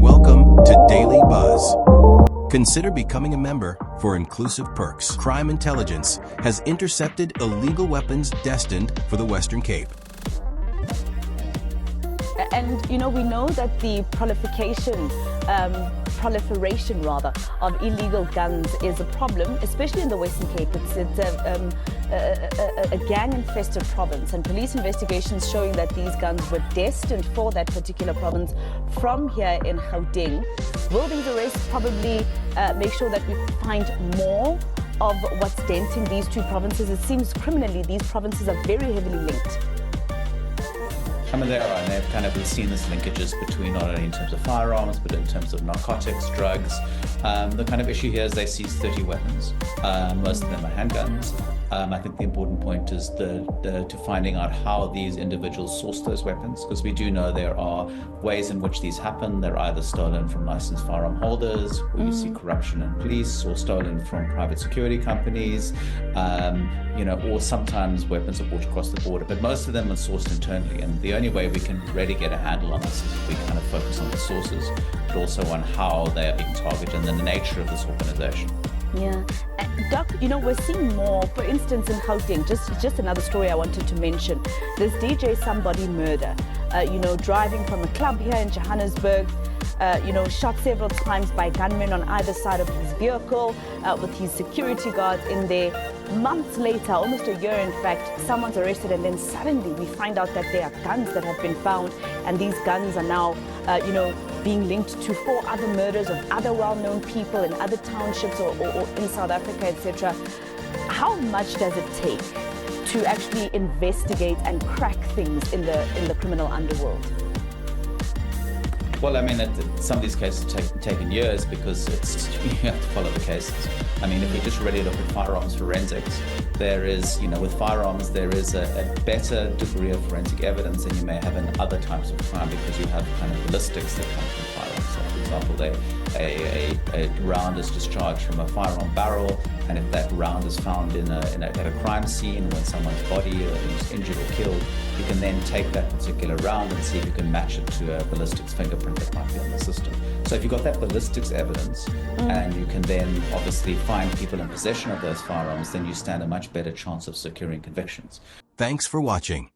Welcome to Daily Buzz. Consider becoming a member for inclusive perks. Crime intelligence has intercepted illegal weapons destined for the Western Cape. And, we know that the proliferation of illegal guns is a problem, especially in the Western Cape. It's a gang-infested province, and police investigations showing that these guns were destined for that particular province from here in Gauteng. Will these arrests probably make sure that we find more of what's denting these two provinces? It seems criminally these provinces are very heavily linked. I mean, they are, and we've seen this linkages between not only in terms of firearms, but in terms of narcotics, drugs. The kind of issue here is they seize 30 weapons. Most of them are handguns. I think the important point is to finding out how these individuals source those weapons, because we do know there are ways in which these happen. They're either stolen from licensed firearm holders, or you see corruption in police, or stolen from private security companies, or sometimes weapons are brought across the border, but most of them are sourced internally. And the only way we can really get a handle on this is if we kind of focus on the sources, but also on how they are being targeted and the nature of this organization. Yeah. Doc, we're seeing more, for instance, in Gauteng, just another story I wanted to mention. This DJ Somebody murder, driving from a club here in Johannesburg, shot several times by gunmen on either side of his vehicle, with his security guards in there. Months later, almost a year in fact, someone's arrested, and then suddenly we find out that there are guns that have been found, and these guns are now, being linked to 4 other murders of other well-known people in other townships or in South Africa, etc. How much does it take to actually investigate and crack things in the criminal underworld? Well, I mean, some of these cases have taken years because you have to follow the cases. I mean, if we just really look at firearms forensics, there is, with firearms, there is a better degree of forensic evidence than you may have in other types of crime, because you have kind of ballistics that come from firearms. So, for example, a round is discharged from a firearm barrel, and if that round is found at a crime scene when someone's body is injured or killed, you can then take that particular round and see if you can match it to a ballistics fingerprint that might be on the system. So if you've got that ballistics evidence, and you can then obviously find people in possession of those firearms, then you stand a much better chance of securing convictions. Thanks for watching.